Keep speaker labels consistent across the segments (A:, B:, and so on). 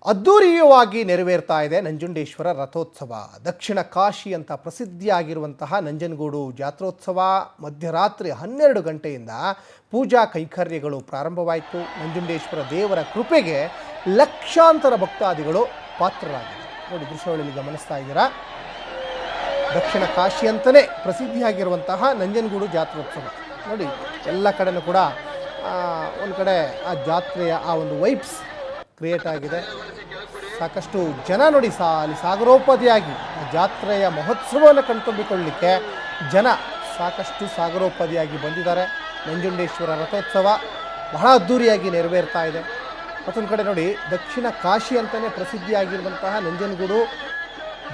A: ಅದ್ದೂರಿಯವಾಗಿ ನೆರವೇರ್ತಾ ಇದೆ ನಂಜುಂಡೇಶ್ವರ ರಥೋತ್ಸವ. ದಕ್ಷಿಣ ಕಾಶಿ ಅಂತ ಪ್ರಸಿದ್ಧಿಯಾಗಿರುವಂತಹ ನಂಜನಗೂಡು ಜಾತ್ರೋತ್ಸವ ಮಧ್ಯರಾತ್ರಿ 12 ಗಂಟೆಯಿಂದ ಪೂಜಾ ಕೈಂಕರ್ಯಗಳು ಪ್ರಾರಂಭವಾಯಿತು. ನಂಜುಂಡೇಶ್ವರ ದೇವರ ಕೃಪೆಗೆ ಲಕ್ಷಾಂತರ ಭಕ್ತಾದಿಗಳು ಪಾತ್ರರಾಗಿದ್ದಾರೆ. ನೋಡಿ, ದೃಶ್ಯಗಳಲ್ಲಿ ಗಮನಿಸ್ತಾ ಇದ್ದೀರಾ. ದಕ್ಷಿಣ ಕಾಶಿ ಅಂತಲೇ ಪ್ರಸಿದ್ಧಿಯಾಗಿರುವಂತಹ ನಂಜನಗೂಡು ಜಾತ್ರೋತ್ಸವ ನೋಡಿ, ಎಲ್ಲ ಕಡೆನೂ ಕೂಡ ಒಂದು ಕಡೆ ಆ ಜಾತ್ರೆಯ ಆ ಒಂದು ವೈಬ್ಸ್ ಕ್ರಿಯೇಟ್ ಆಗಿದೆ. ಸಾಕಷ್ಟು ಜನ ನೋಡಿ ಅಲ್ಲಿ ಸಾಗರೋಪಾದಿಯಾಗಿ ಜಾತ್ರೆಯ ಮಹೋತ್ಸವವನ್ನು ಕಣ್ತುಂಬಿಕೊಳ್ಳಲಿಕ್ಕೆ ಜನ ಸಾಕಷ್ಟು ಸಾಗರೋಪಾದಿಯಾಗಿ ಬಂದಿದ್ದಾರೆ. ನಂಜುಂಡೇಶ್ವರ ರಥೋತ್ಸವ ಬಹಳ ಅದ್ಧೂರಿಯಾಗಿ ನೆರವೇರ್ತಾ ಇದೆ. ಮತ್ತೊಂದು ಕಡೆ ನೋಡಿ, ದಕ್ಷಿಣ ಕಾಶಿ ಅಂತಲೇ ಪ್ರಸಿದ್ಧಿಯಾಗಿರುವಂತಹ ನಂಜನಗೂಡು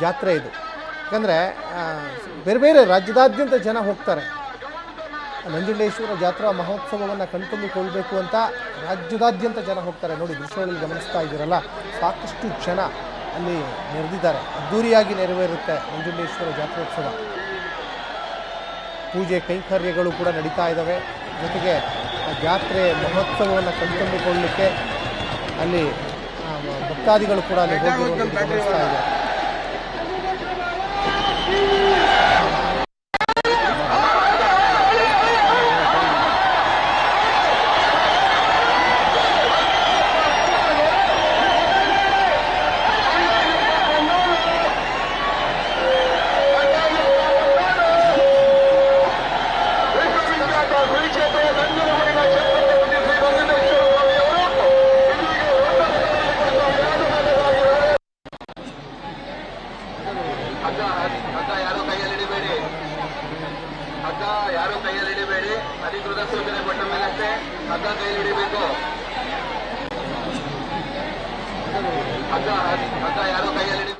A: ಜಾತ್ರೆ ಇದು. ಯಾಕಂದರೆ ಬೇರೆ ಬೇರೆ ರಾಜ್ಯದಾದ್ಯಂತ ಜನ ಹೋಗ್ತಾರೆ. ನಂಜುಂಡೇಶ್ವರ ಜಾತ್ರಾ ಮಹೋತ್ಸವವನ್ನು ಕಣ್ತುಂಬಿಕೊಳ್ಬೇಕು ಅಂತ ರಾಜ್ಯದಾದ್ಯಂತ ಜನ ಹೋಗ್ತಾರೆ. ನೋಡಿ, ದೃಶ್ಯಗಳಲ್ಲಿ ಗಮನಿಸ್ತಾ ಇದ್ದೀರಲ್ಲ, ಸಾಕಷ್ಟು ಜನ ಅಲ್ಲಿ ನೆರೆದಿದ್ದಾರೆ. ಅದ್ದೂರಿಯಾಗಿ ನೆರವೇರುತ್ತೆ ನಂಜುಂಡೇಶ್ವರ ಜಾತ್ರೋತ್ಸವ. ಪೂಜೆ ಕೈಂಕರ್ಯಗಳು ಕೂಡ ನಡೀತಾ ಇದ್ದಾವೆ. ಜೊತೆಗೆ ಆ ಜಾತ್ರೆ ಮಹೋತ್ಸವವನ್ನು ಕಣ್ತುಂಬಿಕೊಳ್ಳಲಿಕ್ಕೆ ಅಲ್ಲಿ ಭಕ್ತಾದಿಗಳು ಕೂಡ ಅಲ್ಲಿ ಹೋಗಿರುವುದನ್ನು ಗಮನಿಸ್ತಾ ಇದ್ದಾರೆ.
B: ಯಾರು ಕೈಯಲ್ಲಿ ಹಿಡಿಬೇಡಿ. ಅಧಿಕೃತ ಸೂಚನೆ ಕೊಟ್ಟ ಮೇಲಷ್ಟೇ ಹಗ್ಗ ಕೈಯಲ್ಲಿ ಹಿಡಿಬೇಕು. ಹಗ್ಗ ಯಾರು ಕೈಯಲ್ಲಿ ಹಿಡಿಬೇಡಿ.